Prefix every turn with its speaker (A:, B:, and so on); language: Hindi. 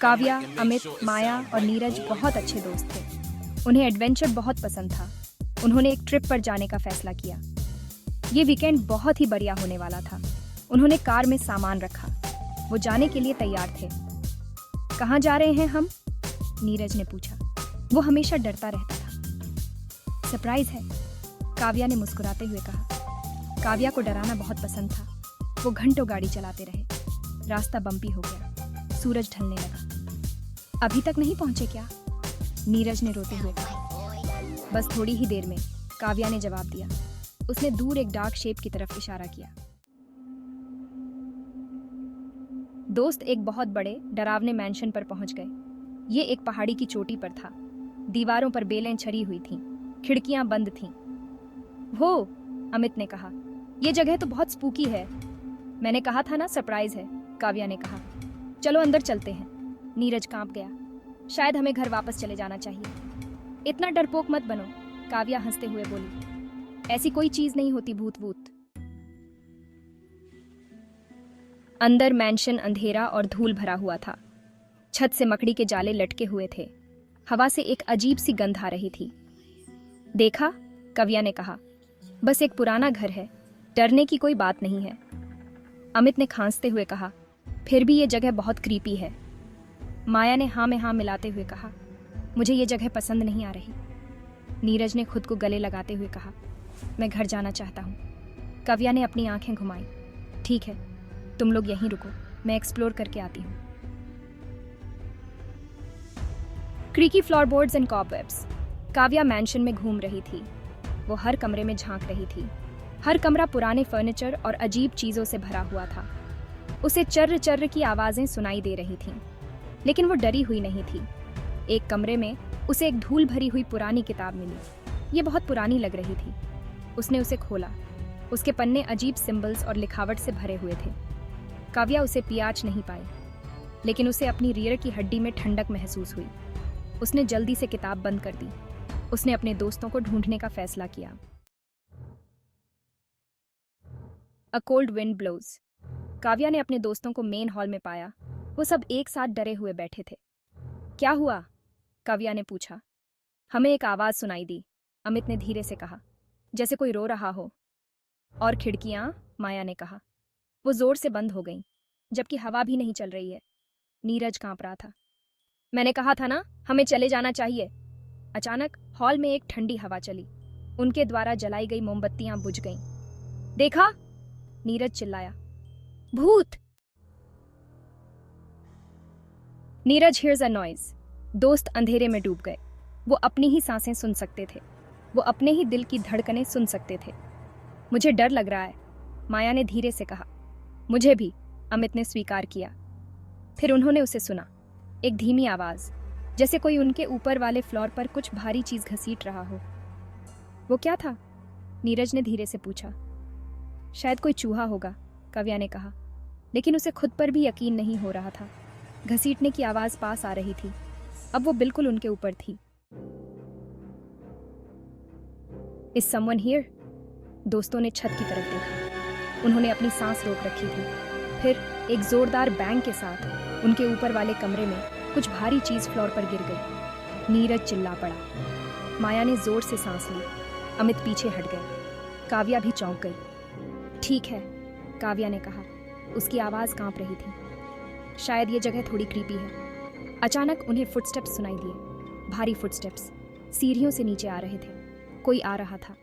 A: काव्या, अमित, माया और नीरज बहुत अच्छे दोस्त थे। उन्हें एडवेंचर बहुत पसंद था। उन्होंने एक ट्रिप पर जाने का फैसला किया। ये वीकेंड बहुत ही बढ़िया होने वाला था। उन्होंने कार में सामान रखा। वो जाने के लिए तैयार थे। कहाँ जा रहे हैं हम? नीरज ने पूछा। वो हमेशा डरता रहता था। सरप्राइज है, काव्या ने मुस्कुराते हुए कहा। काव्या को डराना बहुत पसंद था। वो घंटों गाड़ी चलाते रहे। रास्ता बम्पी हो गया। सूरज ढलने लगा। अभी तक नहीं पहुंचे क्या? नीरज ने रोते हुए कहा। बस थोड़ी ही देर में, काव्या ने जवाब दिया। उसने दूर एक डार्क शेप की तरफ इशारा किया। दोस्त एक बहुत बड़े डरावने मैंशन पर पहुंच गए। ये एक पहाड़ी की चोटी पर था। दीवारों पर बेलें छड़ी हुई थीं, खिड़कियां बंद थीं। वो, अमित ने कहा, यह जगह तो बहुत स्पूकी है। मैंने कहा था ना, सरप्राइज है, काव्या ने कहा। चलो अंदर चलते हैं। नीरज कांप गया। शायद हमें घर वापस चले जाना चाहिए। इतना डरपोक मत बनो, काव्या हंसते हुए बोली। ऐसी कोई चीज नहीं होती भूत वूत। अंदर मैंशन अंधेरा और धूल भरा हुआ था। छत से मकड़ी के जाले लटके हुए थे। हवा से एक अजीब सी गंध आ रही थी। देखा, काव्या ने कहा, बस एक पुराना घर है, डरने की कोई बात नहीं है। अमित ने खांसते हुए कहा, फिर भी ये जगह बहुत क्रीपी है। माया ने हाँ में हाँ मिलाते हुए कहा, मुझे ये जगह पसंद नहीं आ रही। नीरज ने खुद को गले लगाते हुए कहा, मैं घर जाना चाहता हूँ। काव्या ने अपनी आंखें घुमाई। ठीक है, तुम लोग यहीं रुको, मैं एक्सप्लोर करके आती हूँ। Creaky फ्लोरबोर्ड्स and cobwebs. Kavya mention में घूम रही थी। वो हर कमरे में झांक रही थी। हर कमरा पुराने फर्नीचर और अजीब चीजों से भरा हुआ था। उसे चर्र चर्र की आवाजें सुनाई दे रही थीं, लेकिन वो डरी हुई नहीं थी। एक कमरे में उसे एक धूल भरी हुई पुरानी किताब मिली। ये बहुत पुरानी लग रही थी। उसने उसे खोला। उसके पन्ने अजीब सिंबल्स और लिखावट से भरे हुए थे। काव्या उसे पियाच नहीं पाई, लेकिन उसे अपनी रीढ़ की हड्डी में ठंडक महसूस हुई। उसने जल्दी से किताब बंद कर दी। उसने अपने दोस्तों को ढूंढने का फैसला किया। A cold wind blows. Kavya ने अपने दोस्तों को मेन हॉल में पाया। वो सब एक साथ डरे हुए बैठे थे। क्या हुआ? काव्या ने पूछा। हमें एक आवाज सुनाई दी, अमित ने धीरे से कहा, जैसे कोई रो रहा हो। और खिड़कियां? माया ने कहा। वो जोर से बंद हो गईं, जबकि हवा भी नहीं चल रही है। नीरज कांप रहा था। मैंने कहा था ना, हमें चले जाना चाहिए। अचानक हॉल में एक ठंडी हवा चली। उनके द्वारा जलाई गई मोमबत्तियां बुझ गईं। देखा? नीरज चिल्लाया। भूत! Neeraj hears a noise. दोस्त अंधेरे में डूब गए। वो अपनी ही सांसें सुन सकते थे। वो अपने ही दिल की धड़कनें सुन सकते थे। मुझे डर लग रहा है, माया ने धीरे से कहा। मुझे भी, अमित ने स्वीकार किया। फिर उन्होंने उसे सुना। एक धीमी आवाज, जैसे कोई उनके ऊपर वाले फ्लोर पर कुछ भारी चीज घसीट रहा हो। वो क्या था? नीरज ने धीरे से पूछा। शायद कोई चूहा होगा, काव्या ने कहा, लेकिन उसे खुद पर भी यकीन नहीं हो रहा था। घसीटने की आवाज पास आ रही थी। अब वो बिल्कुल उनके ऊपर थी। Is someone here? दोस्तों ने छत की तरफ देखा। उन्होंने अपनी सांस रोक रखी थी। फिर एक जोरदार बैंग के साथ उनके ऊपर वाले कमरे में कुछ भारी चीज फ्लोर पर गिर गई। नीरज चिल्ला पड़ा। माया ने जोर से सांस ली। अमित पीछे हट गए। काव्या भी चौंक गई। ठीक है, काव्या ने कहा। उसकी आवाज कांप रही थी। शायद ये जगह थोड़ी क्रीपी है। अचानक उन्हें फुटस्टेप्स सुनाई दिए। भारी फुटस्टेप्स सीढ़ियों से नीचे आ रहे थे। कोई आ रहा था।